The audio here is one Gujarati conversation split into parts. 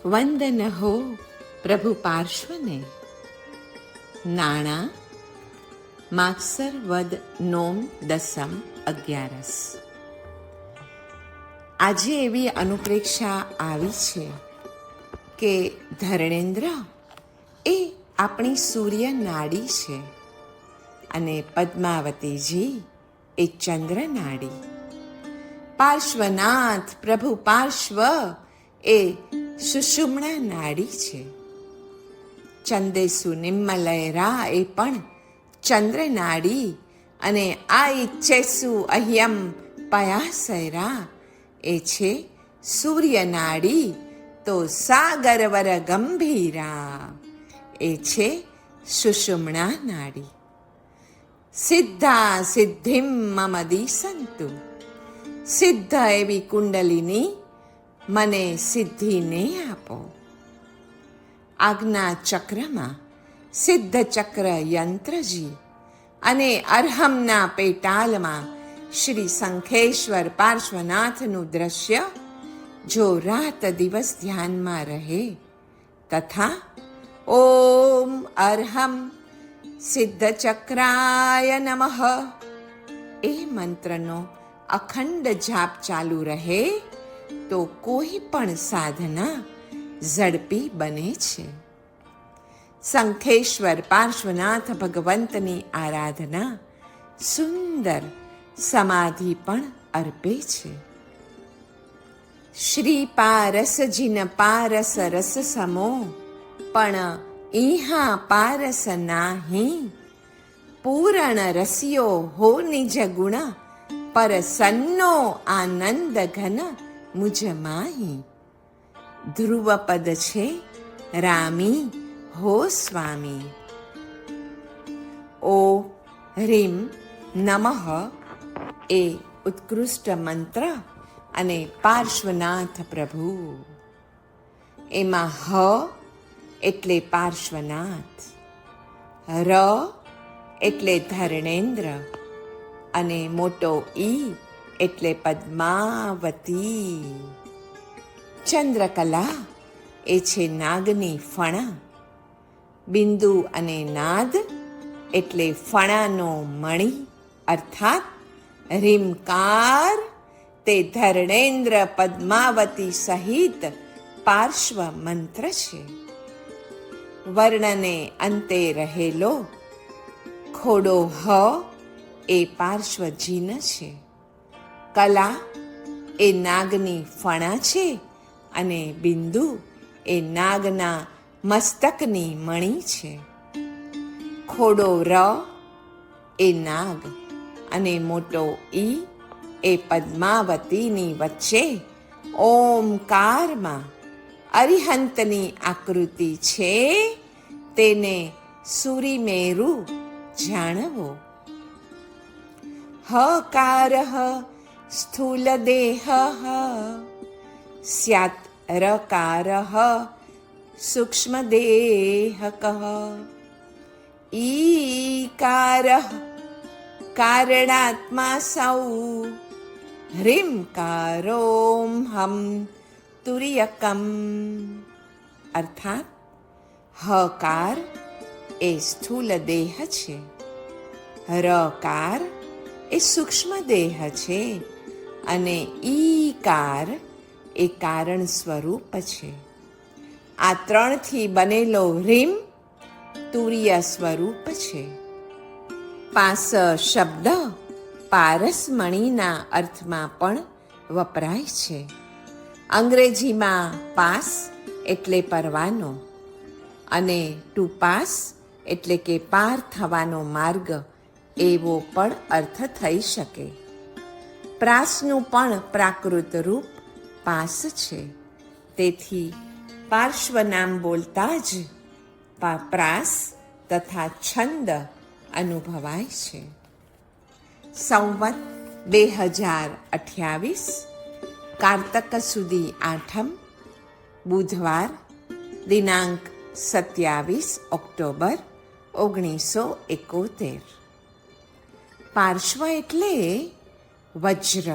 વંદન હો પ્રભુ પાર્શ્વને. નાણાં માગસર વદ નોમ દસમ 11. આજે એવી અનુપ્રેક્ષા આવી છે કે ધર્ણેન્દ્ર એ આપણી સૂર્ય નાડી છે અને પદ્માવતીજી એ ચંદ્ર નાડી. પાર્શ્વનાથ પ્રભુ પાર્શ્વ એ સુષુમ્ણા નાડી છે. ચંદેસુ નિમ્મલયરા એ પણ ચંદ્ર નાડી અને આ ઈચ્છેસુ અહ્યમ પયાસયરા એ છે સૂર્ય નાડી. તો સાગરવર ગંભીરા એ છે સુષુમ્ણા નાડી. સિદ્ધા સિદ્ધિમ મમ દિસંતુ, સિદ્ધ એવી કુંડલિની મને સિદ્ધિને આપો. આજ્ઞા ચક્રમાં સિદ્ધ ચક્ર યંત્રજી અને અર્હમના પેટાલમાં શ્રી શંખેશ્વર પાર્શ્વનાથનું દ્રશ્ય જો રાત દિવસ ધ્યાનમાં રહે તથા ઓમ અર્હમ સિદ્ધ ચક્રાય નમઃ એ મંત્રનો અખંડ જાપ ચાલુ રહે તો કોઈ પણ સાધના ઝડપી બને છે. શંખેશ્વર પાર્શ્વનાથ ભગવંતની આરાધના સુંદર સમાધિ પણ અર્પે છે. શ્રી પારસ જીન પારસ રસ સમો પણ ઈહા પારસ નાહી. પૂરણ રસિયો હો નિજ ગુણ પર સન્નો આનંદ ઘન મુજ માહી. ધ્રુવ પદ છે રામી હો સ્વામી. ઓ હ્રીમ નમઃ એ ઉત્કૃષ્ટ મંત્ર અને પાર્શ્વનાથ પ્રભુ. એમાં હ એટલે પાર્શ્વનાથ, ર એટલે ધર્ણેન્દ્ર અને મોટો ઈ એટલે પદ્માવતી. ચંદ્રકલા એ છે નાગની ફણા. બિંદુ અને નાદ એટલે ફણાનો મણિ અર્થાત રીમકાર તે ધર્ણેન્દ્ર પદ્માવતી સહિત પાર્શ્વ મંત્ર છે. વર્ણને અંતે રહેલો ખોડો હ એ પાર્શ્વ જીન છે. કલા એ નાગની ફણા છે અને બિંદુ એ નાગના મસ્તકની મણિ છે. ખોડો ર એ નાગ અને મોટો ઈ એ પદ્માવતીની વચ્ચે ઓમકારમાં અરિહંતની આકૃતિ છે. તેને સુરીમેરુ જાણવો. હકાર સ્થૂલ દેહ સ્યાત રકાર સૂક્ષ્મ દેહક. ઈકાર કારણાત્મા સૌ હ્રીમકારોમ હમ તુર્યકમ. અર્થાત હકાર એ સ્થૂલ દેહ છે, રકાર એ સૂક્ષ્મ દેહ છે અને ઈકાર એ કારણ સ્વરૂપ છે. આ ત્રણથી બનેલો હ્રીમ તુર્ય સ્વરૂપ છે. પાસ શબ્દ પારસમણીના અર્થમાં પણ વપરાય છે. અંગ્રેજીમાં પાસ એટલે પરવાનો અને ટુ પાસ એટલે કે પાર થવાનો માર્ગ એવો પણ અર્થ થઈ શકે. પ્રાસનું પણ પ્રાકૃત રૂપ પાસ છે. તેથી પાર્શ્વ નામ બોલતા જ પ્રાસ તથા છંદ અનુભવાય છે. સંવત 2028 કારતક સુધી આઠમ બુધવાર દિનાંક 27 ઓક્ટોબર 1971. પાર્શ્વ એટલે વજ્ર,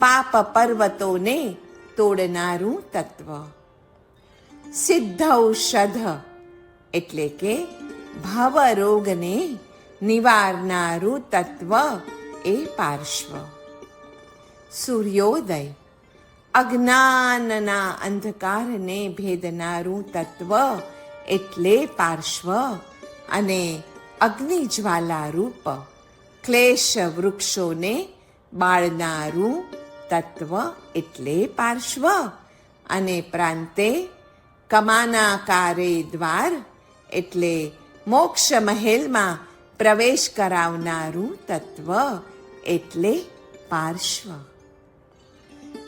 પાપ પર્વતોને તોડનારું તત્વ. સિદ્ધૌષધ એટલે કે ભવરોગને નિવારનારું તત્વ એ પાર્શ્વ. સૂર્યોદય અજ્ઞાનના અંધકારને ભેદનારું તત્વ એટલે પાર્શ્વ અને અગ્નિજ્વાલા રૂપ ક્લેશ વૃક્ષોને બાળનારું તત્વ એટલે પાર્શ્વ અને પ્રાંતે કમાનાકારે દ્વાર એટલે મોક્ષ મહેલમાં પ્રવેશ કરાવનારું તત્વ એટલે પાર્શ્વ.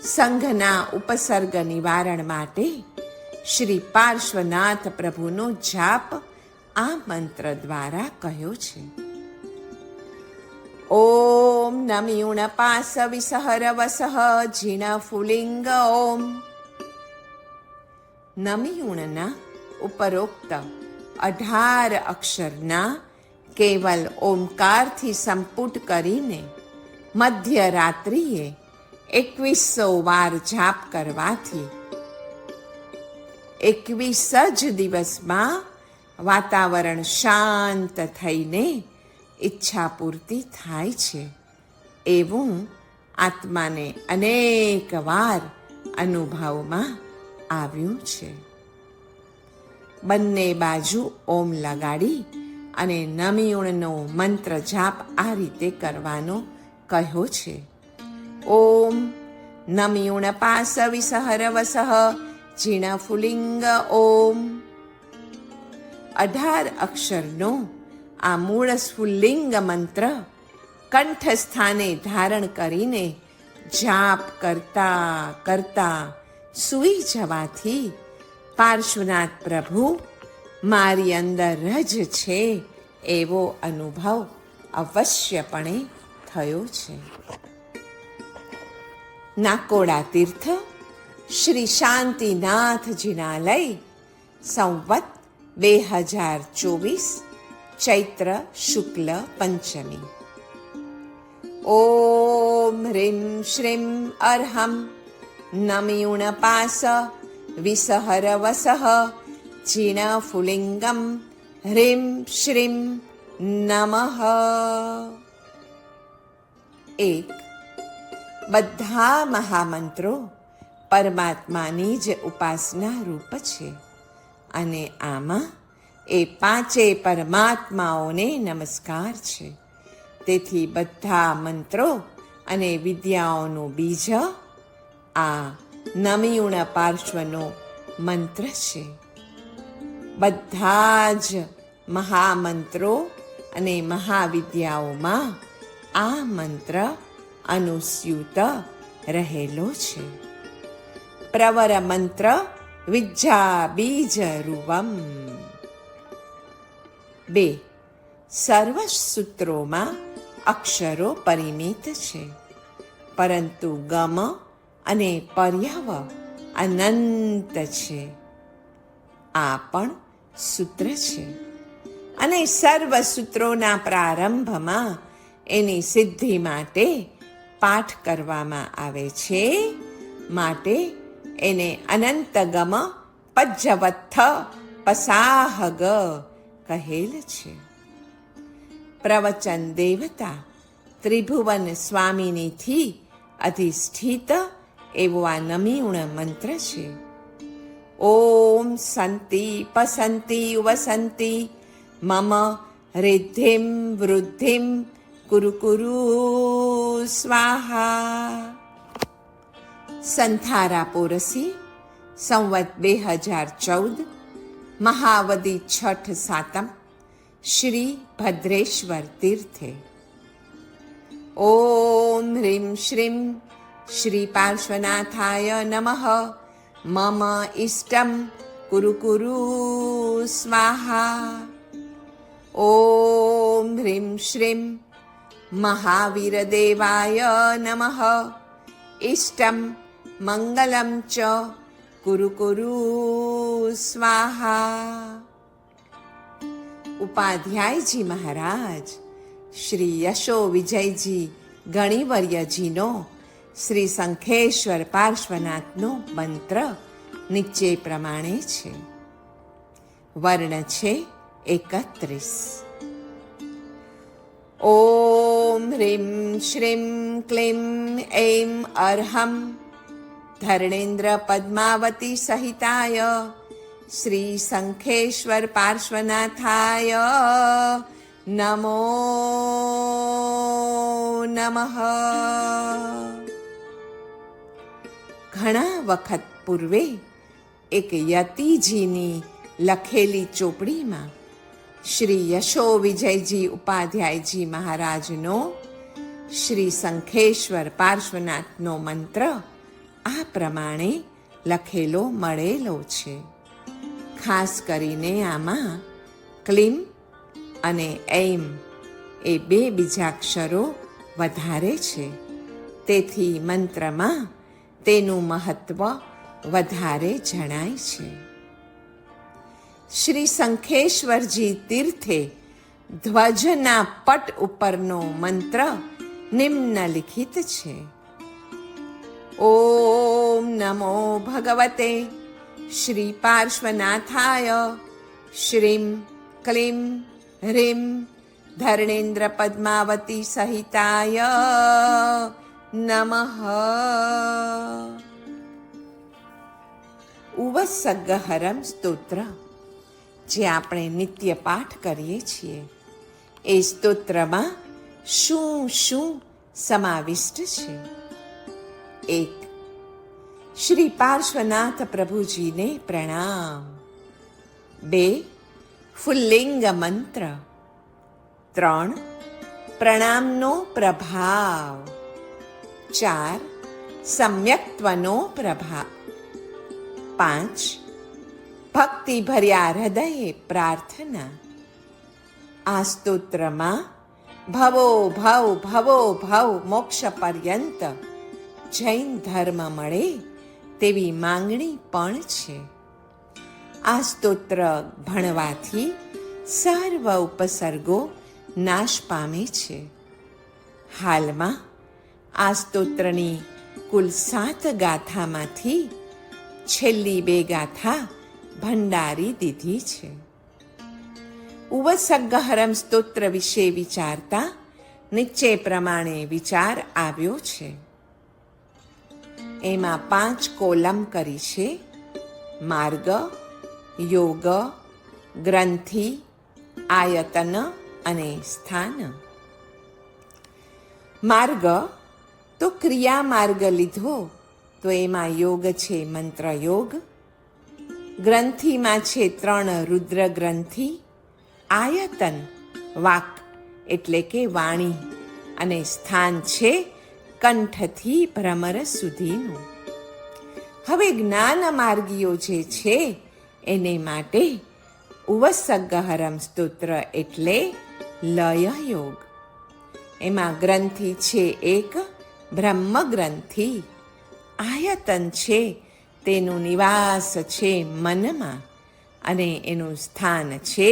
સંઘના ઉપસર્ગ નિવારણ માટે શ્રી પાર્શ્વનાથ પ્રભુનો જાપ આ મંત્ર દ્વારા કહ્યો છે. ઓમ નમયુણ પાસ વિસહર વસહ જીણ ફુલિંગ ઓમ. નમયુણના ઉપરોક્ત 18 અક્ષરના કેવલ ઓમકારથી સંપુટ કરીને મધ્યરાત્રિએ 2100 વાર જાપ કરવાથી 21 જ દિવસમાં વાતાવરણ શાંત થઈને ઈચ્છા પૂર્તિ થાય છે એવું આત્માને અનેક વાર અનુભવમાં આવ્યું છે. બંને બાજુ ઓમ લગાડી અને નમયુણનો મંત્ર જાપ આ રીતે કરવાનો કહ્યો છે. ઓમ નમયુણ પાસ વિસહર વસહ જીણ ફુલિંગ ઓમ. 18 અક્ષરનો આ મૂળ સ્ફુલ્લિંગ મંત્ર કંઠસ્થાને ધારણ કરીને જાપ કરતા કરતા સૂઈ જવાથી પાર્શ્વનાથ પ્રભુ મારી અંદર જ છે એવો અનુભવ અવશ્યપણે થયો છે. નાકોડા તીર્થ શ્રી શાંતિનાથજીના લઈ સંવત 2024 ચૈત્ર શુક્લ પંચમી. ઓમ હ્રીમ શ્રીમ અર્હમ નમયુણ પાસ વિસહર વસહ જીણ ફુલિંગમ હ્રીમ શ્રીમ નમઃ. 1. બધા મહામંત્રો પરમાત્માની જ ઉપાસના રૂપ છે અને આમાં એ 5 પરમાત્માઓને નમસ્કાર છે. તેથી બધા મંત્રો અને વિદ્યાઓનું બીજ આ નમયુણ પાર્શ્વનો મંત્ર છે. બધા જ મહામંત્રો અને મહાવિદ્યાઓમાં આ મંત્ર અનુસ્યુત રહેલો છે. પ્રવર મંત્ર વિદ્યા બીજ રૂવમ. 2. સર્વ સૂત્રોમાં અક્ષરો પરિમિત છે, પરંતુ ગમ અને પર્યવ અનંત છે. આ પણ સૂત્ર છે અને સર્વ સૂત્રોના પ્રારંભમાં એની સિદ્ધિ માટે પાઠ કરવામાં આવે છે. માટે એને અનંતગમ પજ્જવત્થ પસાહગ કહેલ છે. પ્રવચન દેવતા ત્રિભુવન સ્વામિનીથી અધિષ્ઠિત એવો આ નમયુણ મંત્ર છે. ઓમ સંતિ પસંતિ વસંતિ મમ રિદ્ધિમ વૃદ્ધિમ કુરુ કુરુ સ્વાહા. સંથારા પોરસી સંવત 2014 મહાવદી છઠ સાતમ શ્રી ભદ્રેશ્વર તીર્થે. ઓમ હ્રીમ શ્રીમ શ્રી પાર્શ્વનાથાય નમઃ મમ ઇષ્ટમ કુરુ કુરુ સ્વાહા. ઓમ હ્રીમ શ્રીમ મહાવીરદેવાય નમઃ ઇષ્ટમ મંગલમ ચ કુરુ કુરુ સ્વાહા. ઉપાધ્યાયજી મહારાજ શ્રી યશો વિજયજી ગણિવર્યજીનો શ્રી શંખેશ્વર પાર્શ્વનાથનો મંત્ર નીચે પ્રમાણે છે. વર્ણ છે 31. ઓમ હ્રીમ શ્રીમ ક્લીમ એમ અર્હમ ધર્ણેન્દ્ર પદ્માવતી સહિતાય શ્રી શંખેશ્વર પાર્શ્વનાથાય નમો નમઃ. ઘણા વખત પૂર્વે એક યતિજીની લખેલી ચોપડીમાં શ્રી યશો વિજયજી ઉપાધ્યાયજી મહારાજનો શ્રી શંખેશ્વર પાર્શ્વનાથનો મંત્ર આ પ્રમાણે લખેલો મળેલો છે. ખાસ કરીને આમાં ક્લીમ અને એમ એ બે બીજાક્ષરો વધારે છે, તેથી મંત્રમાં તેનું મહત્વ વધારે જણાય છે. શ્રી શંખેશ્વરજી તીર્થે ધ્વજના પટ ઉપરનો મંત્ર નિમ્નલિખિત છે. ઓમ નમો ભગવતે શ્રી પાર્શ્વનાથાય શ્રીમ ક્લીમ હ્રીમ ધર્ણેન્દ્ર પદ્માવતી સહિતાય નમઃ. ઉવસગ્ગહરમ સ્તોત્ર જે આપણે નિત્ય પાઠ કરીએ છીએ, એ સ્તોત્રમાં શું શું સમાવિષ્ટ છે? 1. શ્રી પાર્શ્વનાથ પ્રભુજીને પ્રણામ. 2. ફુલ્લિંગ મંત્ર. 3. પ્રણામનો પ્રભાવ. 4. સમ્યક્ત્વનો પ્રભાવ. 5. ભક્તિ ભર્યા હૃદયે પ્રાર્થના. આ સ્તોત્રમાં ભવો ભવ મોક્ષ પર્યંત જૈન ધર્મ મળે તેવી માંગણી પણ છે. આ સ્તોત્ર ભણવાથી સર્વ ઉપસર્ગો નાશ પામે છે. હાલમાં આ સ્તોત્રની કુલ 7 ગાથામાંથી છેલ્લી 2 ગાથા ભંડારી દીધી છે. ઉવસગ્ગહરમ સ્તોત્ર વિશે વિચારતા નીચે પ્રમાણે વિચાર આવ્યો છે. એમાં 5 કોલમ કરી છે: માર્ગ, યોગ, ગ્રંથિ, આયતન અને સ્થાન. માર્ગ તો ક્રિયા માર્ગ લીધો તો એમાં યોગ છે મંત્ર યોગ, ગ્રંથિમાં છે 3 રુદ્ર ગ્રંથિ, આયતન વાક એટલે કે વાણી, અને સ્થાન છે કંઠથી ભ્રમર સુધીનું. હવે જ્ઞાન માર્ગીઓ જે છે એને માટે ઉવસગ્ગહરમ સ્તોત્ર એટલે લય યોગ. એમાં ગ્રંથિ છે 1 બ્રહ્મ ગ્રંથિ, આયતન છે તેનું નિવાસ છે મનમાં, અને એનું સ્થાન છે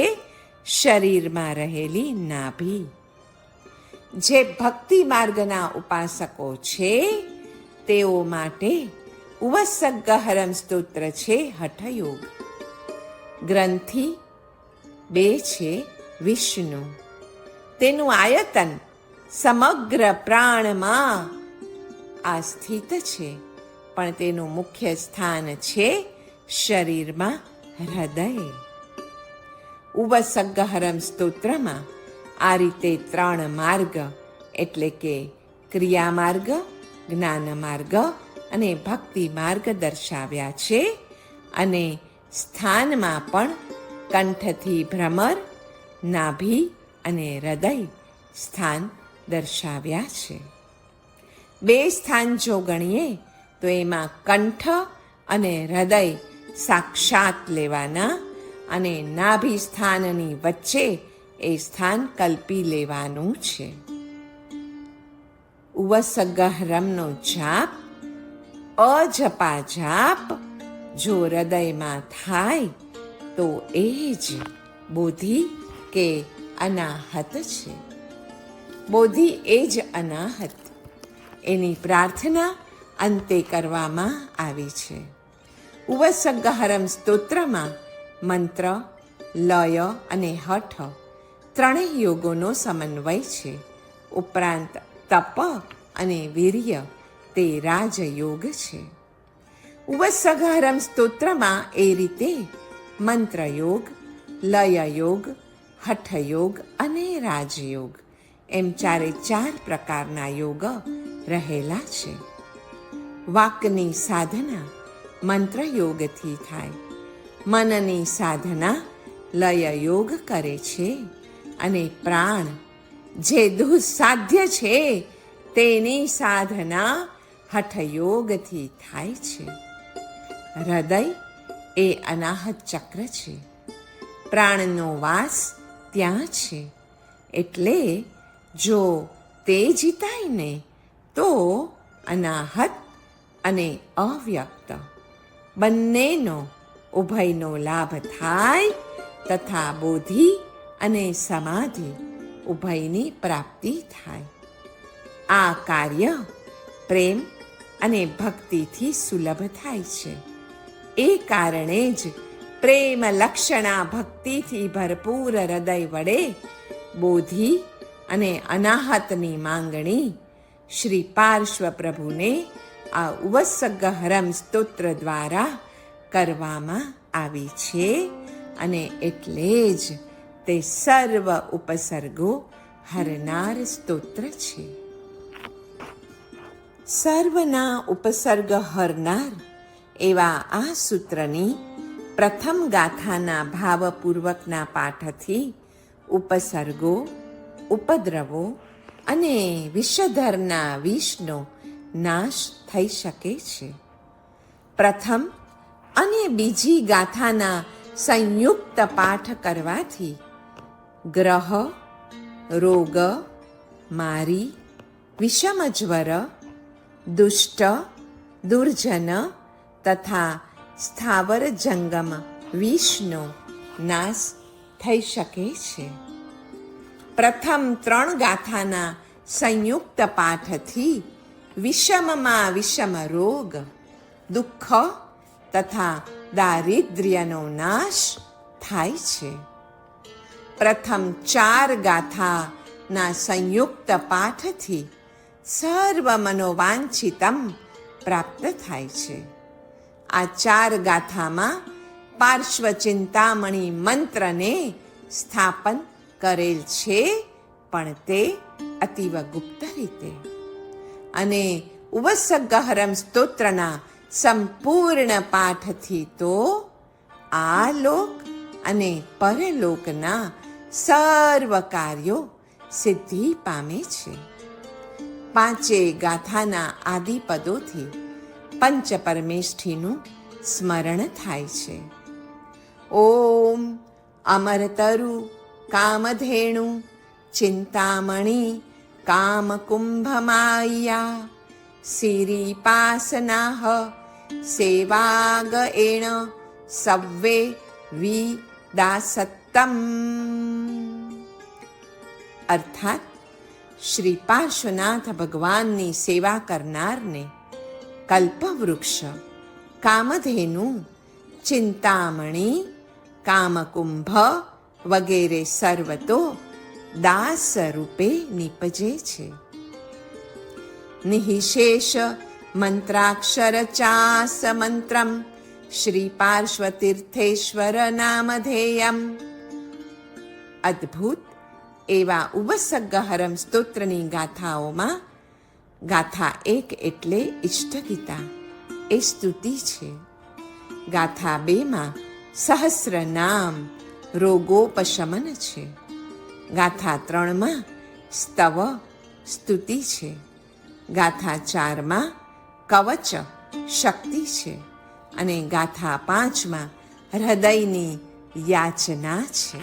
શરીરમાં રહેલી નાભી. જે ભક્તિ માર્ગના ઉપાસકો છે તેઓ માટે ઉવસગ્ગહરમ સ્તોત્ર છે હઠયોગ. ગ્રંથિ 2 છે વિષ્ણુ, તેનું આયતન સમગ્ર પ્રાણમાં આ સ્થિત છે, પણ તેનું મુખ્ય સ્થાન છે શરીરમાં હૃદય. ઉવસગ્ગહરમ સ્તોત્રમાં આ રીતે 3 માર્ગ એટલે કે ક્રિયા માર્ગ, જ્ઞાન માર્ગ અને ભક્તિ માર્ગ દર્શાવ્યા છે, અને સ્થાનમાં પણ કંઠથી ભ્રમર, નાભી અને હૃદય સ્થાન દર્શાવ્યા છે. 2 સ્થાન જો ગણીએ તો એમાં કંઠ અને હૃદય સાક્ષાત લેવાના, અને નાભી સ્થાનની વચ્ચે એ સ્થાન કલ્પી લેવાનું છે. ઉવસગ્ગહરમનો જાપ અજપા જાપ જો હૃદયમાં થાય તો એ જ બોધિ કે અનાહત છે. બોધિ એ જ અનાહત, એની પ્રાર્થના અંતે કરવામાં આવી છે. ઉવસગ્ગહરમ સ્તોત્રમાં મંત્ર, લય અને હઠ ત્રણેય યોગોનો સમન્વય છે. ઉપરાંત તપ અને વીર્ય તે રાજયોગ છે. ઉવસગ્ગહરમ સ્તોત્રમાં એ રીતે મંત્રયોગ, લયયોગ, હઠયોગ અને રાજયોગ એમ 4 પ્રકારના યોગ રહેલા છે. વાકની સાધના મંત્રયોગથી થાય, મનની સાધના લયયોગ કરે છે અને પ્રાણ જે દુઃસાધ્ય છે તેની સાધના હઠયોગથી થાય છે. હૃદય એ અનાહત ચક્ર છે. પ્રાણનો વાસ ત્યાં છે. એટલે જો તે જીતાય ને તો અનાહત અને અવ્યક્ત બંનેનો ઉભયનો લાભ થાય તથા બોધિ અને સમાધિ ઉભયની પ્રાપ્તિ થાય. આ કાર્ય પ્રેમ અને ભક્તિથી સુલભ થાય છે. એ કારણે જ પ્રેમ લક્ષણા ભક્તિથી ભરપૂર હૃદય વડે બોધિ અને અનાહતની માંગણી શ્રી પાર્શ્વ પ્રભુને આ ઉવસગ્ગહરમ સ્તોત્ર દ્વારા કરવામાં આવી છે અને એટલે જ તે સર્વ ઉપસર્ગો હરનાર સ્તોત્ર છે. સર્વના ઉપસર્ગ હરનાર એવા આ સૂત્રની પ્રથમ ગાથાના ભાવપૂર્વકના પાઠથી ઉપસર્ગો, ઉપદ્રવો અને વિષધરના વિષનો નાશ થઈ શકે છે. પ્રથમ અને બીજી ગાથાના સંયુક્ત પાઠ કરવાથી ગ્રહ, રોગ, મારી, વિષમજ્વર, દુષ્ટ, દુર્જન તથા સ્થાવર જંગમ વિષનો નાશ થઈ શકે છે. પ્રથમ 3 ગાથાના સંયુક્ત પાઠથી વિષમમાં વિષમ રોગ, દુઃખ તથા દારિદ્ર્યનો નાશ થાય છે. પ્રથમ 4 ગાથાના સંયુક્ત પાઠથી સર્વ મનોવાંછિતમ પ્રાપ્ત થાય છે. આ 4 ગાથામાં પાર્શ્વ ચિંતામણી મંત્રને સ્થાપન કરેલ છે, પણ તે અતિવ ગુપ્ત રીતે. અને ઉવસગ્ગહરમ સ્તોત્રના સંપૂર્ણ પાઠથી તો આ લોક અને પરલોકના સર્વ કાર્યો સિદ્ધિ પામે છે. 5 ગાથાના આદિપદોથી પંચ પરમેષ્ઠીનું સ્મરણ થાય છે. ઓમ અમરતરુ કામધેણુ ચિંતામણી કામકુંભમાયા સિરીપાસનાહ સેવાગએણ સવ્વે વિદાસત્તમ. અર્થાત શ્રી પાર્શ્વનાથ ભગવાનની સેવા કરનારને કલ્પવૃક્ષ, કામધેનુ, ચિંતામણી, કામકુંભ વગેરે સર્વ તો દાસ રૂપે નીપજે છે. નિહિશેષ મંત્રાક્ષર ચાસ મંત્રમ શ્રી પાર્શ્વતીર્થેશ્વર નામધેયમ. અદ્ભુત એવા ઉવસગ્ગહરમ સ્તોત્રની ગાથાઓમાં ગાથા 1 એટલે ઇષ્ટગીતા એ સ્તુતિ છે. ગાથા 2માં સહસ્ર નામ રોગોપશમન છે. ગાથા 3માં સ્તવ સ્તુતિ છે. ગાથા 4માં કવચ શક્તિ છે અને ગાથા 5માં હૃદયની યાચના છે.